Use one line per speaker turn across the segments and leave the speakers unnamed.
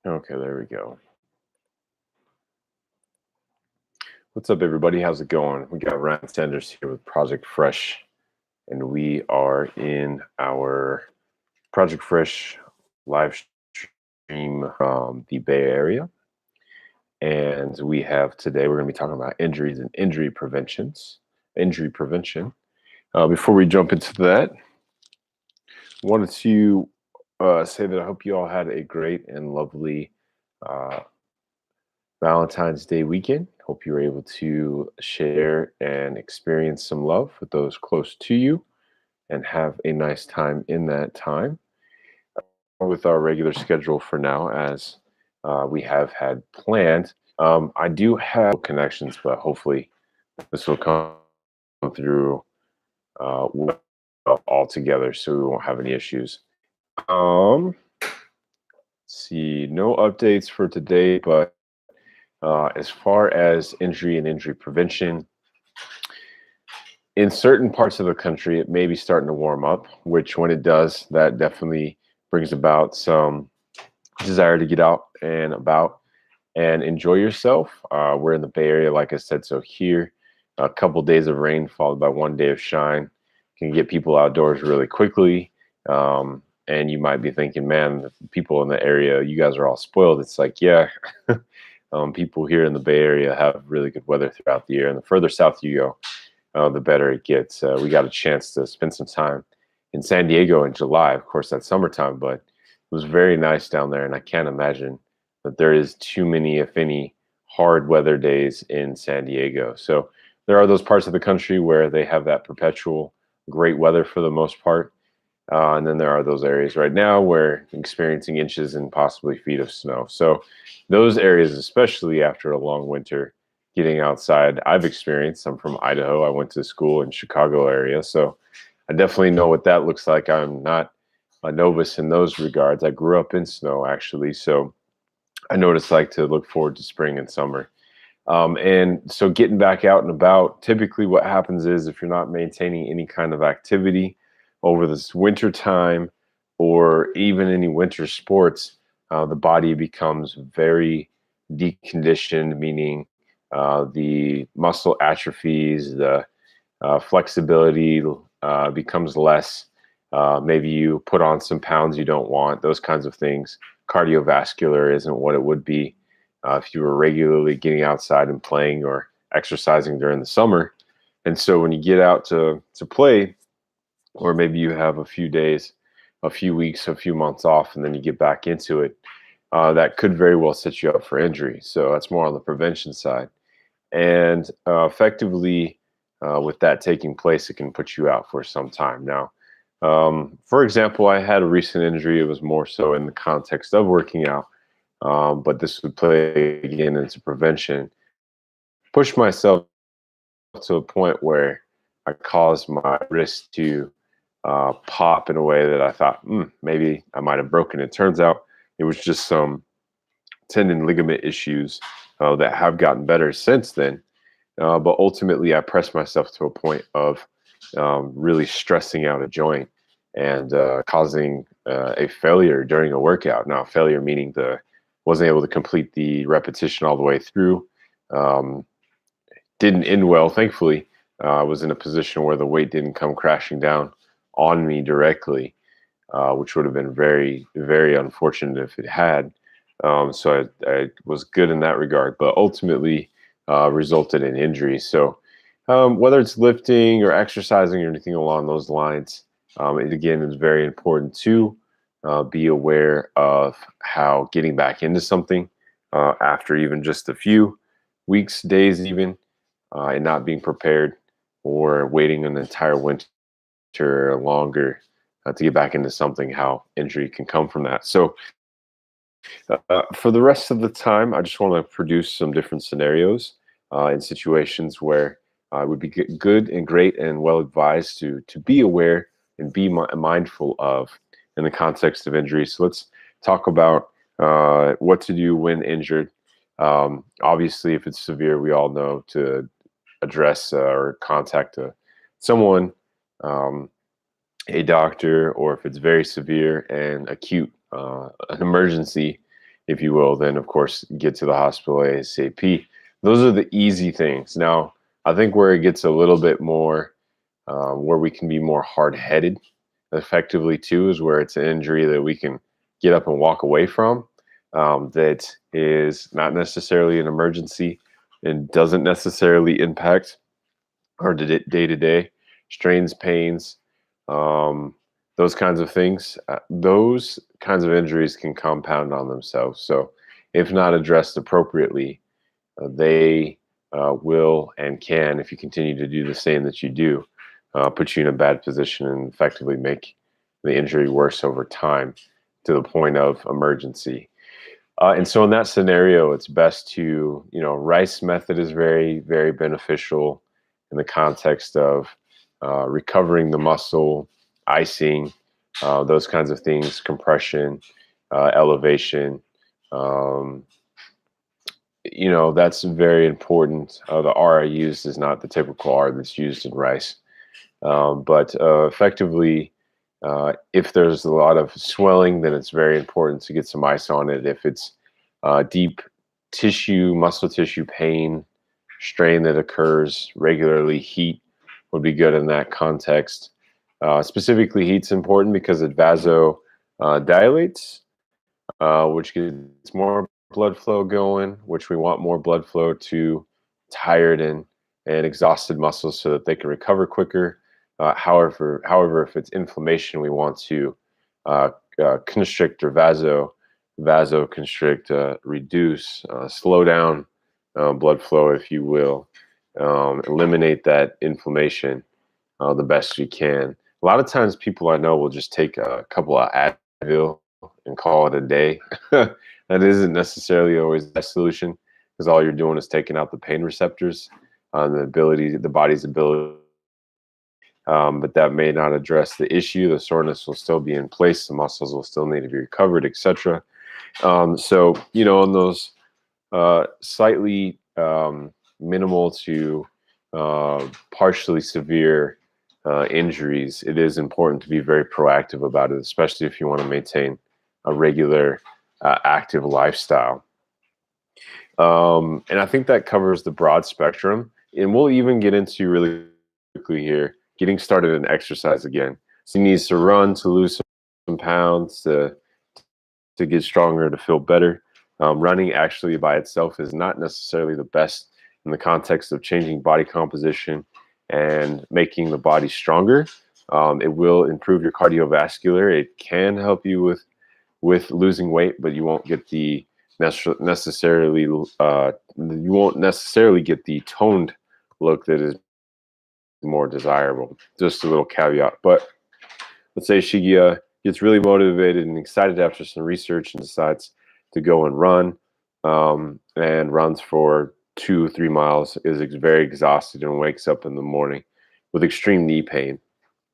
Okay, there we go. What's up, everybody? How's it going? We got Ryan Sanders here with Project Fresh, and we are in our Project Fresh live stream from the Bay Area. And we have today, we're going to be talking about injuries and injury prevention. Before we jump into that, I wanted to say that I hope you all had a great and lovely uh, Valentine's Day weekend. Hope you were able to share and experience some love with those close to you and have a nice time in that time. With our regular schedule for now, as we have had planned. I do have connections, but hopefully this will come through well all together so we won't have any issues. See, no updates for today, but as far as injury and injury prevention, in certain parts of the country, it may be starting to warm up, which when it does, that definitely brings about some desire to get out and about and enjoy yourself. We're in the Bay Area, like I said, so here, a couple days of rain followed by one day of shine can get people outdoors really quickly. And you might be thinking, man, the people in the area, you guys are all spoiled. It's like, yeah, people here in the Bay Area have really good weather throughout the year. And the further south you go, the better it gets. We got a chance to spend some time in San Diego in July. Of course, that's summertime, but it was very nice down there. And I can't imagine that there is too many, if any, hard weather days in San Diego. So there are those parts of the country where they have that perpetual great weather for the most part. And then there are those areas right now where experiencing inches and possibly feet of snow. So those areas, especially after a long winter, getting outside, I've experienced. I'm from Idaho. I went to school in Chicago area. So I definitely know what that looks like. I'm not a novice in those regards. I grew up in snow, actually. So I know what it's like to look forward to spring and summer. And so getting back out and about, typically what happens is if you're not maintaining any kind of activity over this winter time or even any winter sports, the body becomes very deconditioned, meaning the muscle atrophies, the flexibility becomes less. Maybe you put on some pounds you don't want, those kinds of things. Cardiovascular isn't what it would be if you were regularly getting outside and playing or exercising during the summer. And so when you get out to play, or maybe you have a few days, a few weeks, a few months off, and then you get back into it, that could very well set you up for injury. So that's more on the prevention side. And effectively, with that taking place, it can put you out for some time. Now, for example, I had a recent injury. It was more so in the context of working out, but this would play again into prevention. Push myself to a point where I caused my wrist to pop in a way that I thought maybe I might have broken it. Turns out it was just some tendon ligament issues that have gotten better since then. But ultimately, I pressed myself to a point of really stressing out a joint and causing a failure during a workout. Now, failure meaning the wasn't able to complete the repetition all the way through. Um, didn't end well, thankfully. I was in a position where the weight didn't come crashing down on me directly, which would have been very, very unfortunate if it had. So I was good in that regard, but ultimately resulted in injury. So whether it's lifting or exercising or anything along those lines, it again is very important to be aware of how getting back into something after even just a few weeks, days, even, and not being prepared or waiting an entire winter or longer to get back into something, how injury can come from that. So for the rest of the time, I just want to produce some different scenarios in situations where it would be good and great and well advised to be aware and be mindful of in the context of injury. So let's talk about what to do when injured. Obviously, if it's severe, we all know to address or contact someone, um, a doctor, or if it's very severe and acute, an emergency, if you will, then of course get to the hospital ASAP. Those are the easy things. Now, I think where it gets a little bit more, where we can be more hard-headed effectively too, is where it's an injury that we can get up and walk away from, that is not necessarily an emergency and doesn't necessarily impact our day-to-day strains, pains, um, those kinds of things. Those kinds of injuries can compound on themselves. So, if not addressed appropriately, they will and can, if you continue to do the same that you do, put you in a bad position and effectively make the injury worse over time to the point of emergency. And so in that scenario, it's best to, rice method is very, very beneficial in the context of recovering the muscle, icing, those kinds of things, compression, elevation. Um, that's very important. The R I used is not the typical R that's used in rice. But effectively, if there's a lot of swelling, then it's very important to get some ice on it. If it's deep tissue, muscle tissue pain, strain that occurs regularly, heat would be good in that context. Specifically, heat's important because it vasodilates, which gets more blood flow going, which we want more blood flow to tired and exhausted muscles so that they can recover quicker. However, if it's inflammation, we want to uh, constrict or vasoconstrict, reduce, slow down blood flow, if you will, eliminate that inflammation the best we can. A lot of times, people I know will just take a couple of Advil and call it a day. That isn't necessarily always the best solution because all you're doing is taking out the pain receptors on the body's ability. But that may not address the issue. The soreness will still be in place. The muscles will still need to be recovered, etc. So, in those slightly minimal to partially severe injuries, it is important to be very proactive about it, especially if you want to maintain a regular active lifestyle. And I think that covers the broad spectrum. And we'll even get into really quickly here getting started in exercise again. So he needs to run to lose some pounds, to get stronger, to feel better. Running actually by itself is not necessarily the best in the context of changing body composition and making the body stronger. It will improve your cardiovascular. It can help you with losing weight, but you won't get the necessarily you won't necessarily get the toned look that is more desirable. Just a little caveat. But let's say she gets really motivated and excited after some research and decides to go and run, and runs for 2 or 3 miles, is very exhausted and wakes up in the morning with extreme knee pain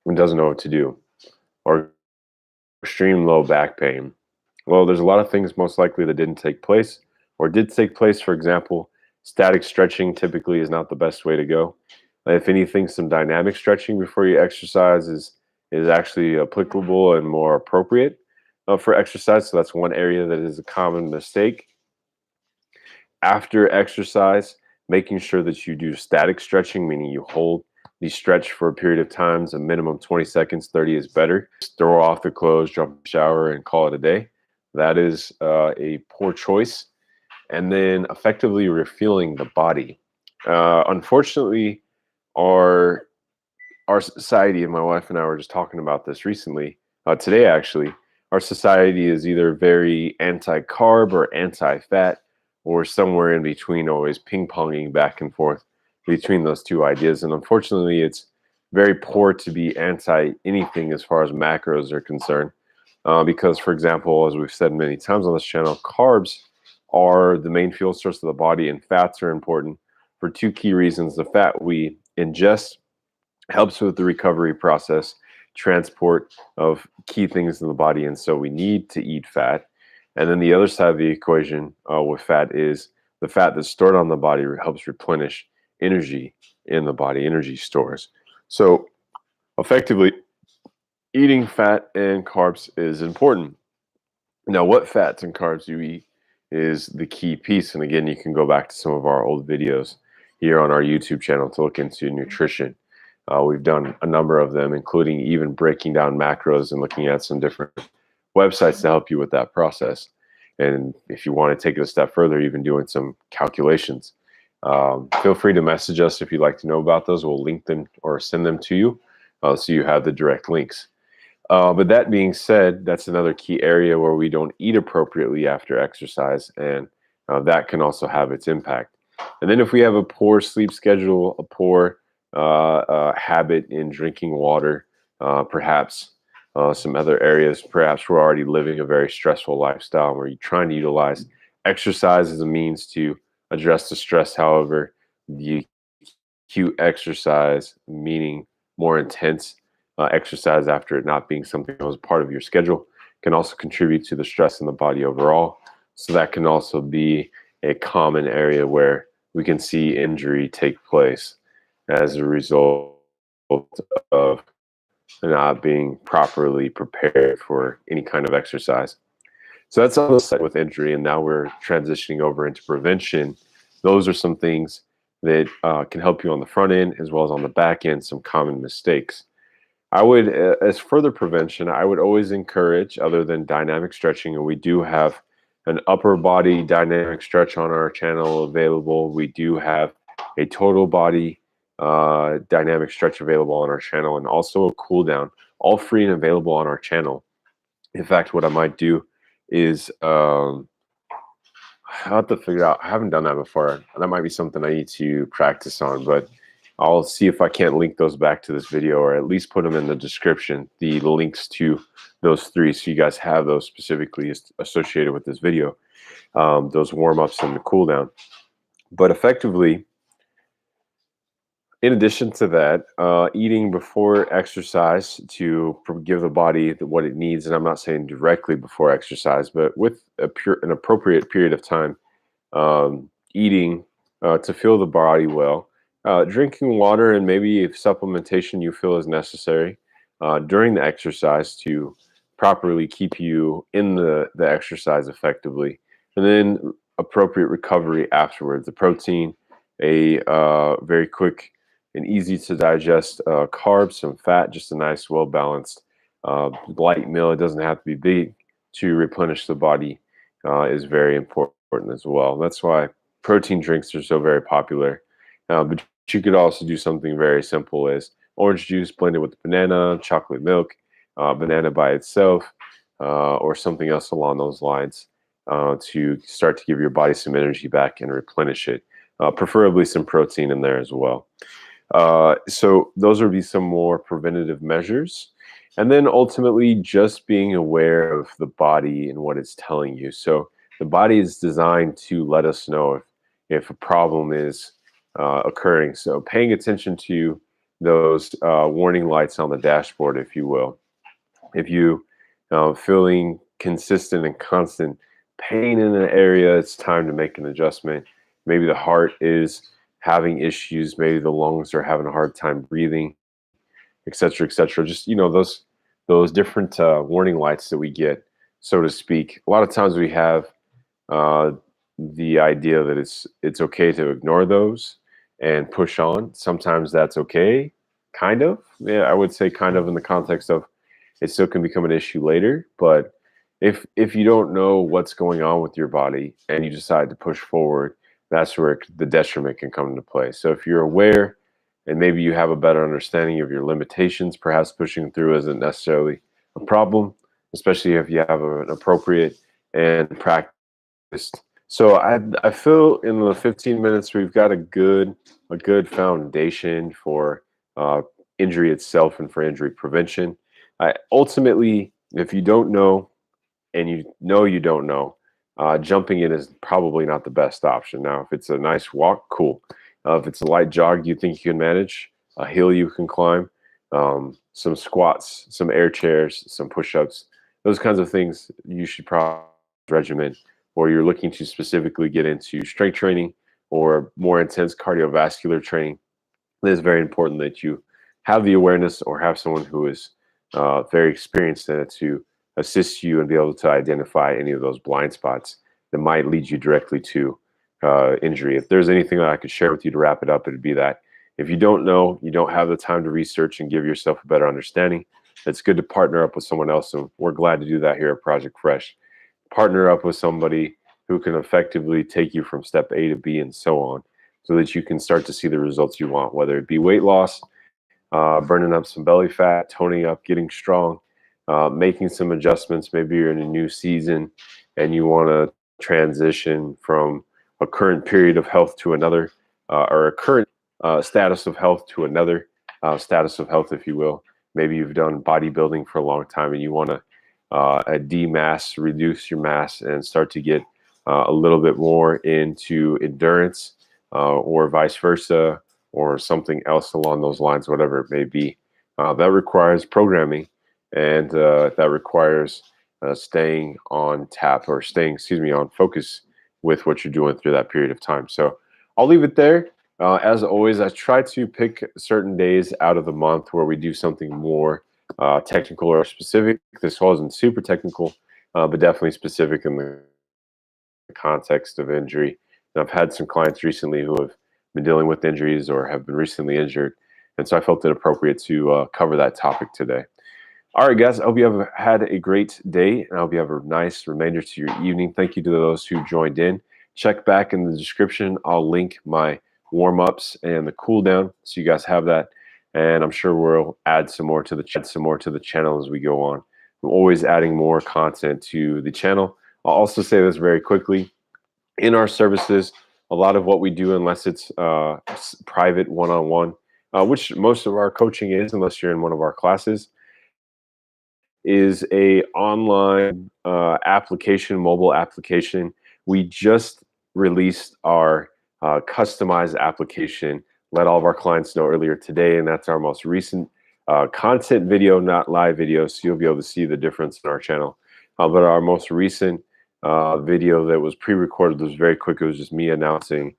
and doesn't know what to do, or extreme low back pain. Well, there's a lot of things most likely that didn't take place or did take place. For example, static stretching typically is not the best way to go. If anything, some dynamic stretching before you exercise is actually applicable and more appropriate for exercise. So that's one area that is a common mistake. After exercise, making sure that you do static stretching, meaning you hold the stretch for a period of time, a minimum 20 seconds, 30 is better. Just throw off the clothes, jump in the shower, and call it a day. That is a poor choice. And then effectively refueling the body. Unfortunately, our our society, and my wife and I were just talking about this recently, today actually, our society is either very anti-carb or anti-fat, or somewhere in between, always ping-ponging back and forth between those two ideas. And unfortunately, it's very poor to be anti anything as far as macros are concerned. Because, for example, as we've said many times on this channel, carbs are the main fuel source of the body, and fats are important for two key reasons. The fat we ingest helps with the recovery process, transport of key things in the body, and so we need to eat fat. And then the other side of the equation with fat is the fat that's stored on the body helps replenish energy in the body, energy stores. So effectively, eating fat and carbs is important. Now, what fats and carbs do you eat? is the key piece. And again, you can go back to some of our old videos here on our YouTube channel to look into nutrition. We've done a number of them, including even breaking down macros and looking at some different websites to help you with that process. And if you want to take it a step further, even doing some calculations, feel free to message us if you'd like to know about those. We'll link them or send them to you so you have the direct links. But that being said, that's another key area where we don't eat appropriately after exercise, and that can also have its impact. And then if we have a poor sleep schedule, a poor habit in drinking water, perhaps some other areas, perhaps we're already living a very stressful lifestyle where you're trying to utilize exercise as a means to address the stress. However, the acute exercise, meaning more intense exercise after it not being something that was part of your schedule, can also contribute to the stress in the body overall. So that can also be a common area where we can see injury take place as a result of not being properly prepared for any kind of exercise. So that's on the side with injury, and now we're transitioning over into prevention. Those are some things that can help you on the front end as well as on the back end, some common mistakes. I would, as further prevention, I would always encourage, other than dynamic stretching, and we do have an upper body dynamic stretch on our channel available. We do have a total body dynamic stretch available on our channel, and also a cool down, all free and available on our channel. In fact, what I might do is I have to figure out. I haven't done that before. That might be something I need to practice on, but I'll see if I can't link those back to this video, or at least put them in the description, the links to those three, so you guys have those specifically associated with this video, those warm-ups and the cool down. But effectively, in addition to that, eating before exercise to give the body what it needs, and I'm not saying directly before exercise, but with an appropriate period of time, eating to fuel the body well, drinking water, and maybe if supplementation you feel is necessary during the exercise to properly keep you in the exercise effectively, and then appropriate recovery afterwards. The protein, a very quick and easy to digest carbs, some fat, just a nice, well balanced light meal. It doesn't have to be big to replenish the body, is very important as well. That's why protein drinks are so very popular. But you could also do something very simple as orange juice blended with banana, chocolate milk, banana by itself, or something else along those lines to start to give your body some energy back and replenish it. Preferably some protein in there as well. So those would be some more preventative measures. And then ultimately just being aware of the body and what it's telling you. So the body is designed to let us know if a problem is occurring. So paying attention to those warning lights on the dashboard, if you will. If you feeling consistent and constant pain in an area, it's time to make an adjustment. Maybe the heart is having issues. Maybe the lungs are having a hard time breathing, et cetera, et cetera. Just, those different warning lights that we get, so to speak. A lot of times we have uh, the idea that it's okay to ignore those and push on. Sometimes that's okay, kind of. Yeah, I would say kind of in the context of it still can become an issue later. But if you don't know what's going on with your body and you decide to push forward, that's where the detriment can come into play. So if you're aware and maybe you have a better understanding of your limitations, perhaps pushing through isn't necessarily a problem, especially if you have an appropriate and practiced. So I feel in the 15 minutes we've got a good foundation for uh, injury itself and for injury prevention. Ultimately, if you don't know and you don't know, jumping in is probably not the best option. Now, if it's a nice walk, cool. If it's a light jog you think you can manage, a hill you can climb, some squats, some air chairs, some push-ups, those kinds of things you should probably regimen, or you're looking to specifically get into strength training or more intense cardiovascular training. It is very important that you have the awareness or have someone who is very experienced in it to assist you and be able to identify any of those blind spots that might lead you directly to injury. If there's anything that I could share with you to wrap it up, it'd be that if you don't know, you don't have the time to research and give yourself a better understanding, it's good to partner up with someone else. And we're glad to do that here at Project Fresh. Partner up with somebody who can effectively take you from step A to B and so on, so that you can start to see the results you want, whether it be weight loss, burning up some belly fat, toning up, getting strong, making some adjustments. Maybe you're in a new season and you want to transition from a current period of health to another, or a current status of health to another status of health, if you will. Maybe you've done bodybuilding for a long time and you want to demass, reduce your mass, and start to get a little bit more into endurance, or vice versa, or something else along those lines, whatever it may be. That requires programming, and that requires staying on tap, or staying, excuse me, on focus with what you're doing through that period of time. So I'll leave it there. As always, I try to pick certain days out of the month where we do something more technical or specific. This wasn't super technical, but definitely specific in the context of injury. And I've had some clients recently who have been dealing with injuries or have been recently injured. And so I felt it appropriate to cover that topic today. All right, guys, I hope you have had a great day, and I hope you have a nice remainder to your evening. Thank you to those who joined in. Check back in the description. I'll link my warm-ups and the cool down so you guys have that. And I'm sure we'll add some more to the channel as we go on. I'm always adding more content to the channel. I'll also say this very quickly. In our services, a lot of what we do, unless it's private one-on-one, which most of our coaching is, unless you're in one of our classes, is a online application, mobile application. We just released our customized application, let all of our clients know earlier today, and that's our most recent content video, not live video, so you'll be able to see the difference in our channel. But our most recent video that was pre-recorded was very quick. It was just me announcing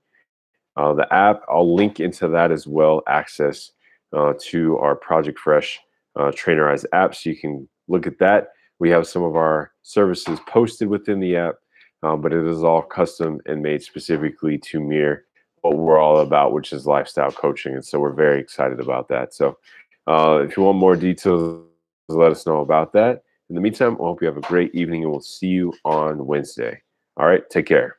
the app. I'll link into that as well, access to our Project Fresh Trainerized app, so you can look at that. We have some of our services posted within the app, but it is all custom and made specifically to mirror what we're all about, which is lifestyle coaching. And so we're very excited about that. So if you want more details, let us know about that. In the meantime, I hope you have a great evening, and we'll see you on Wednesday. All right, take care.